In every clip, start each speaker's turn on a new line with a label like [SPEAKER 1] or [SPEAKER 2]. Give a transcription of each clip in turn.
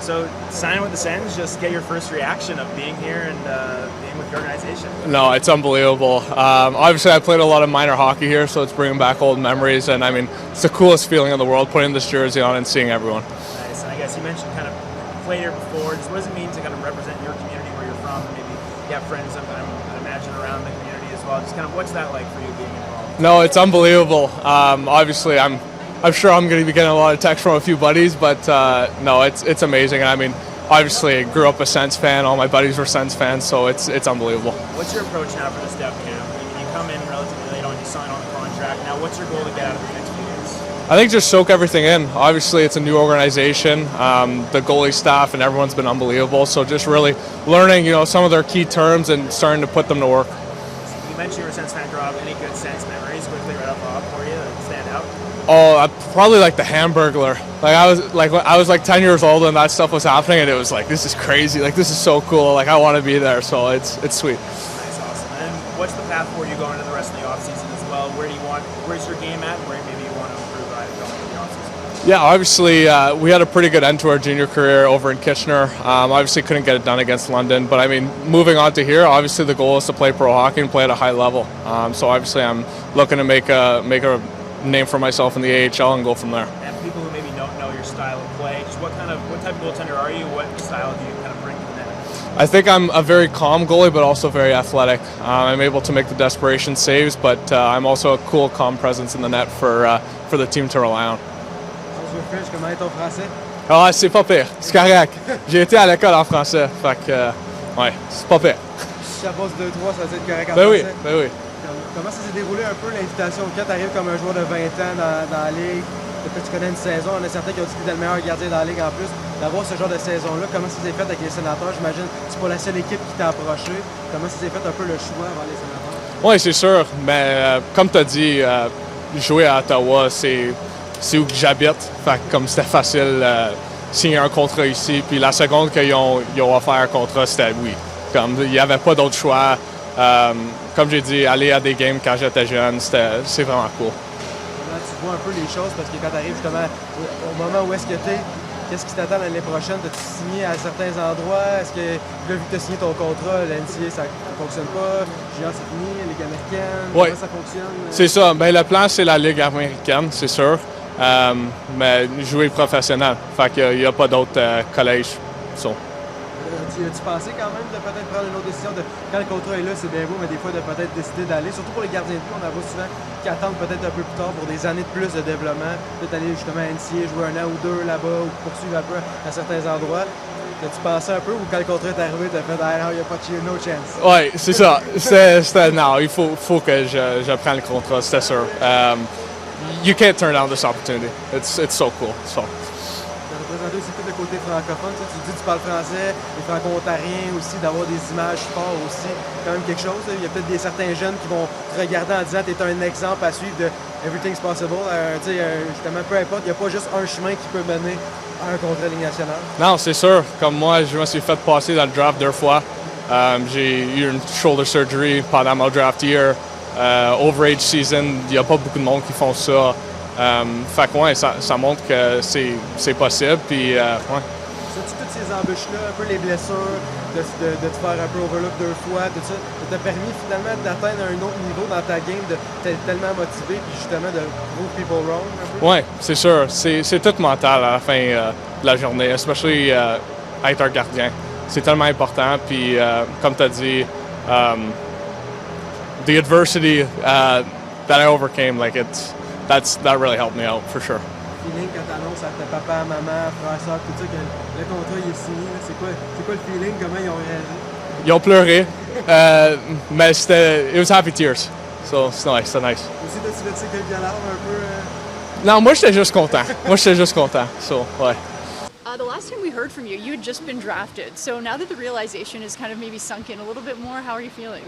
[SPEAKER 1] So signing with the Sens, just get your first reaction of being here and being with the organization.
[SPEAKER 2] No, it's unbelievable. Obviously, I played a lot of minor hockey here, so it's bringing back old memories. And I mean, it's the coolest feeling in the world, putting this jersey on and seeing everyone.
[SPEAKER 1] Nice. And I guess you mentioned kind of played here before. Just what does it mean to kind of represent your community where you're from? Maybe you have friends, I imagine, around the community as well. Just kind of what's that like for you being involved?
[SPEAKER 2] No, it's unbelievable. Obviously, I'm sure I'm going to be getting a lot of texts from a few buddies, but no, it's amazing. And I mean, obviously, I grew up a Sens fan. All my buddies were Sens fans, so it's unbelievable.
[SPEAKER 1] What's your approach now for this depth camp? You come in relatively late on, you sign on the contract. Now, what's your goal to get out of the next few years?
[SPEAKER 2] I think just soak everything in. Obviously, it's a new organization. The goalie staff and everyone's been unbelievable. So just really learning, some of their key terms and starting to put them to work.
[SPEAKER 1] You mentioned you were a Sens fan growing up. Any good Sens memories quickly right off the hop for you that stand out?
[SPEAKER 2] Oh, probably like the Hamburglar. I was like 10 years old and that stuff was happening, and it was like, this is crazy. Like, this is so cool. Like, I want to be there. So it's sweet.
[SPEAKER 1] Nice, awesome. And what's the path for you going into the rest of the offseason as well? Where's your game at? Where maybe you want to improve going into the offseason?
[SPEAKER 2] Yeah, obviously we had a pretty good end to our junior career over in Kitchener. Obviously couldn't get it done against London, but I mean, moving on to here, obviously the goal is to play pro hockey and play at a high level. So obviously I'm looking to make a name for myself in the AHL and go from there.
[SPEAKER 1] And for people who maybe don't know your style of play, just what type of goaltender are you? What style do you kind of bring to the net?
[SPEAKER 2] I think I'm a very calm goalie, but also very athletic. I'm able to make the desperation saves, but I'm also a cool, calm presence in the net for the team to rely on.
[SPEAKER 3] Comment est ton français?
[SPEAKER 2] Ah, c'est pas pire, c'est correct. J'ai été à l'école en français, fait que, ouais, c'est pas pire.
[SPEAKER 3] Si ça passe 2-3, ça va être correct en
[SPEAKER 2] français?
[SPEAKER 3] Ben
[SPEAKER 2] oui.
[SPEAKER 3] Comment ça s'est déroulé un peu l'invitation? Quand tu arrives comme un joueur de 20 ans dans la Ligue, peut-être tu connais une saison, on a certains qui ont dit que tu étais le meilleur gardien dans la Ligue en plus. D'avoir ce genre de saison-là, comment ça s'est fait avec les Sénateurs? J'imagine que c'est pas la seule équipe qui t'a approché. Comment ça s'est fait un peu le choix vers les Sénateurs?
[SPEAKER 2] Oui, c'est sûr, mais comme tu as dit, jouer à Ottawa, c'est où que j'habite. Fait que comme c'était facile signer un contrat ici, puis la seconde qu'ils ont offert un contrat, c'était oui. Comme il n'y avait pas d'autre choix. Comme j'ai dit, aller à des games quand j'étais jeune, c'est vraiment cool.
[SPEAKER 3] Là, tu vois un peu les choses parce que quand tu arrives justement au moment où est-ce que tu es, qu'est-ce qui t'attend l'année prochaine? T'as-tu signé à certains endroits? Est-ce que vu que tu as signé ton contrat, l'NCA, ça ne fonctionne pas? Junior, c'est fini, la Ligue américaine?
[SPEAKER 2] Oui.
[SPEAKER 3] Comment ça fonctionne?
[SPEAKER 2] C'est ça. Ben, le plan, c'est la Ligue américaine, c'est sûr. Mais jouer professionnel. Fait qu'il n'y a pas d'autres collèges. So.
[SPEAKER 3] As-tu pensé quand même de peut-être prendre une autre décision quand le contrat est là, c'est bien beau, mais des fois de peut-être décider d'aller, surtout pour les gardiens de but, on en voit souvent qui attendent peut-être un peu plus tard pour des années de plus de développement, peut-être aller justement à NCA, jouer un an ou deux là-bas ou poursuivre un peu à certains endroits. As-tu pensé un peu ou quand le contrat est arrivé, tu as fait « Ah non, il n'y a pas de no chance ».
[SPEAKER 2] Oui, c'est ça. Non, il faut que je prenne le contrat, c'était sûr. You can't turn down this opportunity. It's so cool. So.
[SPEAKER 3] Représenter aussi tout le côté francophone. Tu dis que tu parles français, les franco-ontariens aussi, d'avoir des images fortes aussi, quand même quelque chose. Il y a peut-être certains jeunes qui vont te regarder en disant tu es un exemple à suivre de Everything's Possible. Justement, peu importe, il n'y a pas juste un chemin qui peut mener à un contrat de Ligue nationale.
[SPEAKER 2] Non, c'est sûr. Comme moi, je me suis fait passer dans le draft 2 fois. J'ai eu une shoulder surgery pendant mon draft year. Overage season, il n'y a pas beaucoup de monde qui font ça. Fait que ouais, ça montre que c'est possible. Puis, ouais.
[SPEAKER 3] C'est-tu toutes ces embûches-là, un peu les blessures, de te faire un peu overlook 2 fois, tout ça, ça t'a permis finalement d'atteindre un autre niveau dans ta game, d'être tellement motivé, puis justement de prove people wrong un peu?
[SPEAKER 2] Ouais, c'est sûr. C'est tout mental à la fin de la journée, especially être un gardien. C'est tellement important. Puis, comme tu as dit, the adversity that I overcame, like that really helped me out for sure.
[SPEAKER 3] Feeling quand t'annonces à tes papa, maman, frère, soeur, tout ça, que le contrat il est signé, c'est quoi le feeling, comment ils ont réagi?
[SPEAKER 2] Ils ont pleuré, mais it was happy tears, so it's nice.
[SPEAKER 3] Aussi, t'as-tu versé quelques larmes un peu?
[SPEAKER 2] Non, moi j'étais juste content. So, ouais.
[SPEAKER 4] The last time we heard from you, you had just been drafted. So now that the realization is kind of maybe sunk in a little bit more, how are you feeling?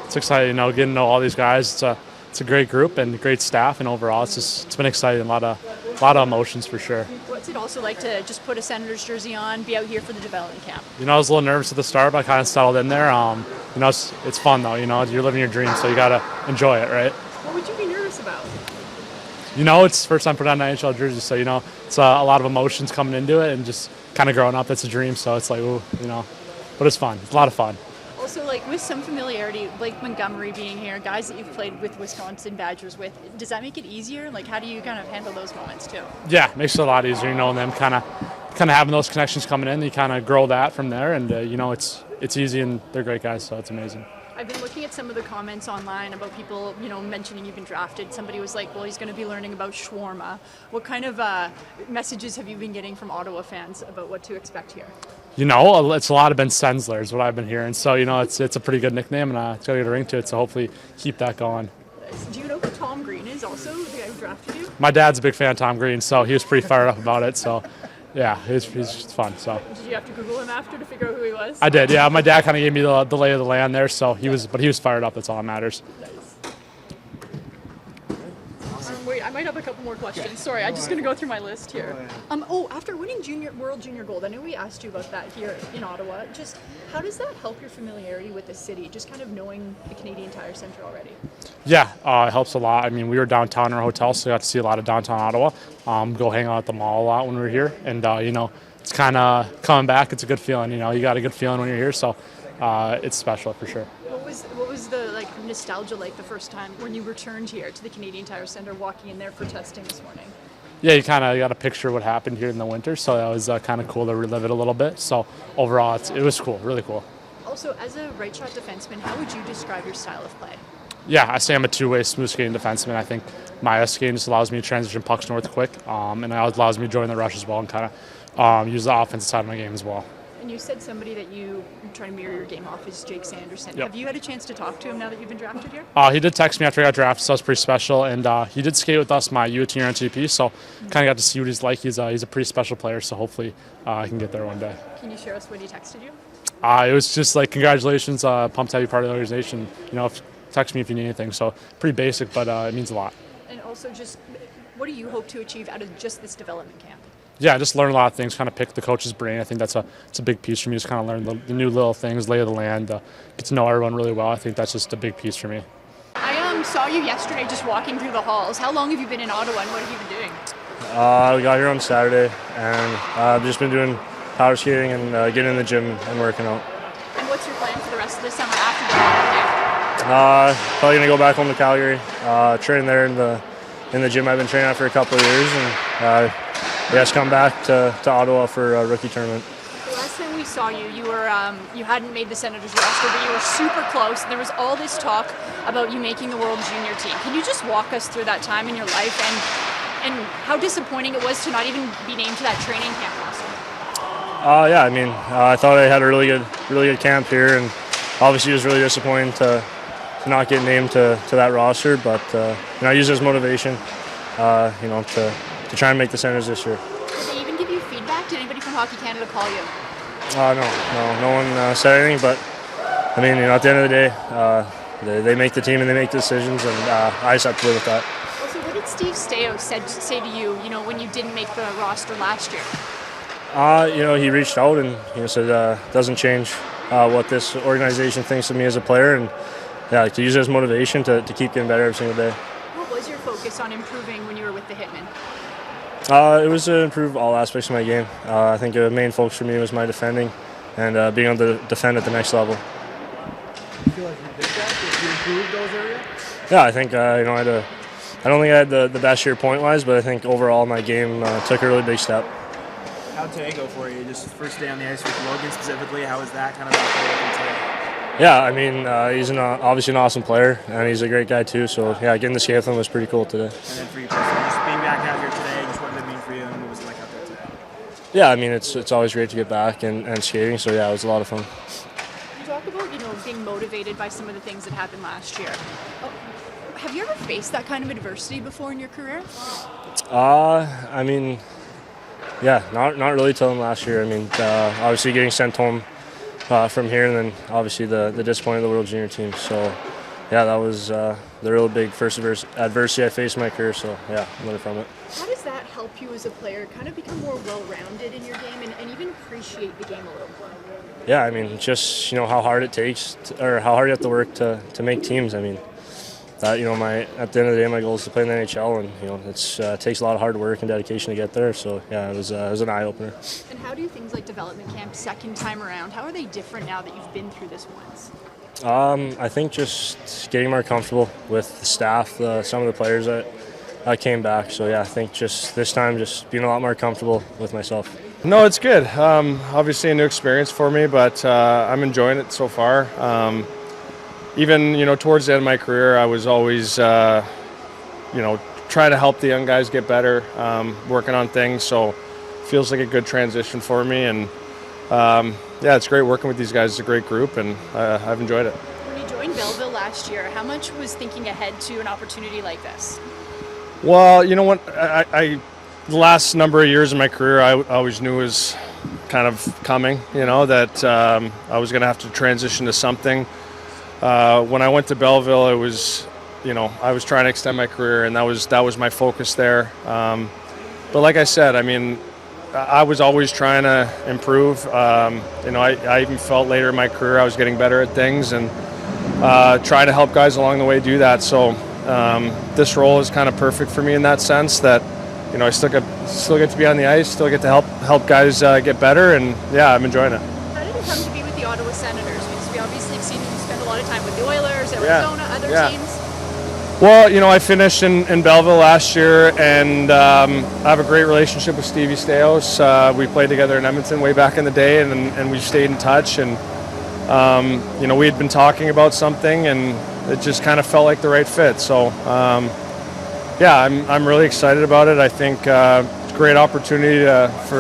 [SPEAKER 5] It's exciting, getting to know all these guys. It's a great group and great staff, and overall, it's been exciting. A lot of emotions for sure.
[SPEAKER 4] What's it also like to just put a Senators jersey on, be out here for the development camp?
[SPEAKER 5] I was a little nervous at the start, but I kind of settled in there. It's fun though. You're living your dream, so you gotta enjoy it, right?
[SPEAKER 4] What would you be nervous about?
[SPEAKER 5] You know, it's the first time putting on an NHL jersey, so, you know, it's a lot of emotions coming into it, and just kind of growing up, it's a dream, so it's like, ooh, you know, but it's fun. It's a lot of fun.
[SPEAKER 4] Also, like with some familiarity, like Montgomery being here, guys that you've played with Wisconsin Badgers with, does that make it easier? Like, how do you kind of handle those moments too?
[SPEAKER 5] Yeah, it makes it a lot easier, you know, and them kind of having those connections coming in. You kind of grow that from there, and you know, it's easy, and they're great guys, so it's amazing.
[SPEAKER 4] I've been looking at some of the comments online about people, you know, mentioning you've been drafted. Somebody was like, well, he's going to be learning about shawarma. What kind of messages have you been getting from Ottawa fans about what to expect here?
[SPEAKER 5] You know, it's a lot of Ben Sensler is what I've been hearing. So, you know, it's a pretty good nickname, and it's got to get a ring to it, so hopefully keep that going.
[SPEAKER 4] Do you know who Tom Green is also, the guy who drafted you?
[SPEAKER 5] My dad's a big fan of Tom Green, so he was pretty fired up about it. So, yeah, he's just fun. So.
[SPEAKER 4] Did you have to Google him after to figure out who he was?
[SPEAKER 5] I did, yeah. My dad kind of gave me the lay of the land there, so he was fired up. That's all that matters.
[SPEAKER 4] Nice. Wait, I might have a couple more questions. Sorry, I'm just going to go through my list here. After winning World Junior Gold, I know we asked you about that here in Ottawa. Just how does that help your familiarity with the city? Just kind of knowing the Canadian Tire Centre already.
[SPEAKER 5] Yeah, it helps a lot. I mean, we were downtown in our hotel, so we got to see a lot of downtown Ottawa. Go hang out at the mall a lot when we were here, and you know, it's kind of coming back. It's a good feeling. You know, you got a good feeling when you're here, so it's special for sure.
[SPEAKER 4] What was the nostalgia like the first time when you returned here to the Canadian Tire Centre, walking in there for testing this morning?
[SPEAKER 5] Yeah, you kind of got to picture what happened here in the winter, so that was kind of cool to relive it a little bit. So overall, it was cool, really cool.
[SPEAKER 4] Also, as a right shot defenseman, how would you describe your style of play?
[SPEAKER 5] Yeah, I say I'm a two-way smooth skating defenseman. I think my skating just allows me to transition pucks north quick, and it allows me to join the rush as well and kind of use the offensive side of my game as well.
[SPEAKER 4] And you said somebody that you try to mirror your game off is Jake Sanderson.
[SPEAKER 5] Yep.
[SPEAKER 4] Have you had a chance to talk to him now that you've been drafted here?
[SPEAKER 5] He did text me after I got drafted, so that was pretty special. And he did skate with us my U18 NTP, so kind of got to see what he's like. He's a pretty special player, so hopefully I can get there one day.
[SPEAKER 4] Can you share us what he texted you?
[SPEAKER 5] It was just like, congratulations, pumped to have you part of the organization. You know, text me if you need anything. So pretty basic, but it means a lot.
[SPEAKER 4] And also, just what do you hope to achieve out of just this development camp?
[SPEAKER 5] Yeah, just learn a lot of things, kind of pick the coach's brain. I think it's a big piece for me, just kind of learn the new little things, lay of the land, get to know everyone really well. I think that's just a big piece for me.
[SPEAKER 4] I saw you yesterday just walking through the halls. How long have you been in Ottawa, and what have you been doing?
[SPEAKER 6] We got here on Saturday, and I've just been doing power skating and getting in the gym and working out.
[SPEAKER 4] And what's your plan for the rest of the summer after the Ottawa camp?
[SPEAKER 6] Probably gonna go back home to Calgary, train there in the gym I've been training at for a couple of years, and just come back to Ottawa for a rookie tournament.
[SPEAKER 4] The last time we saw you, you hadn't made the Senators roster, but you were super close. There was all this talk about you making the World Junior team. Can you just walk us through that time in your life and how disappointing it was to not even be named to that training camp roster?
[SPEAKER 6] Yeah, I mean, I thought I had a really good camp here, and obviously it was really disappointing to not get named to that roster. But I use it as motivation, to try and make the Senators this year.
[SPEAKER 4] Did they even give you feedback? Did anybody from Hockey Canada call you?
[SPEAKER 6] No one said anything. But I mean, at the end of the day, they make the team and they make decisions, and I just have to live with that.
[SPEAKER 4] Also, what did Steve Staios say to you? When you didn't make the roster last year?
[SPEAKER 6] He reached out and said doesn't change what this organization thinks of me as a player, and to use it as motivation to keep getting better every single day.
[SPEAKER 4] What was your focus on improving when you were with the Hitmen?
[SPEAKER 6] It was to improve all aspects of my game. I think the main focus for me was my defending and being able to defend at the next level.
[SPEAKER 3] You feel like you did that? Did you improve those areas?
[SPEAKER 6] Yeah, I think I don't think I had the best year point-wise, but I think overall my game took a really big step.
[SPEAKER 1] How'd today go for you? Just first day on the ice with Logan specifically, how was that kind of today?
[SPEAKER 6] Yeah, I mean, he's obviously an awesome player, and he's a great guy too. So yeah, getting to skate with him was pretty cool today.
[SPEAKER 1] And then for you personally, just being back out here today, just what did it mean for you, and what was it like out there today?
[SPEAKER 6] Yeah, I mean, it's always great to get back and skating. So yeah, it was a lot of fun.
[SPEAKER 4] You talk about being motivated by some of the things that happened last year. Have you ever faced that kind of adversity before in your career?
[SPEAKER 6] I mean, yeah, not really till last year. I mean, obviously getting sent home from here, and then obviously the disappointment of the World Junior team. So yeah, that was the real big first adversity I faced in my career. So yeah, I learned from it.
[SPEAKER 4] How does that help you as a player kind of become more well-rounded in your game and even appreciate the game a little more?
[SPEAKER 6] Yeah, I mean, just how hard it takes, or how hard you have to work to make teams. I mean, that at the end of the day, my goal is to play in the NHL, and it takes a lot of hard work and dedication to get there. So yeah, it was an eye opener.
[SPEAKER 4] And how do things like development camp, second time around, how are they different now that you've been through this once?
[SPEAKER 6] I think just getting more comfortable with the staff, some of the players that came back. So yeah, I think just this time, just being a lot more comfortable with myself.
[SPEAKER 2] No, it's good. Obviously a new experience for me, but I'm enjoying it so far. Even, towards the end of my career, I was always, trying to help the young guys get better, working on things. So it feels like a good transition for me. And, it's great working with these guys. It's a great group, and I've enjoyed it.
[SPEAKER 4] When you joined Belleville last year, how much was thinking ahead to an opportunity like this?
[SPEAKER 2] Well, you know what? The last number of years of my career, I always knew was kind of coming, that I was going to have to transition to something. When I went to Belleville, it was, I was trying to extend my career, and that was my focus there. But like I said, I was always trying to improve. I even felt later in my career I was getting better at things, and trying to help guys along the way do that. So this role is kind of perfect for me in that sense that, I still get to be on the ice, still get to help guys get better, and yeah, I'm enjoying it.
[SPEAKER 4] How did it come to be with the Ottawa Senators? Because we obviously have seen you spend a lot of time with the Oilers, Arizona, other teams.
[SPEAKER 2] Well, I finished in Belleville last year, and I have a great relationship with Stevie Staios. We played together in Edmonton way back in the day, and we've stayed in touch. And we had been talking about something, and it just kind of felt like the right fit. So. I'm really excited about it. I think it's a great opportunity for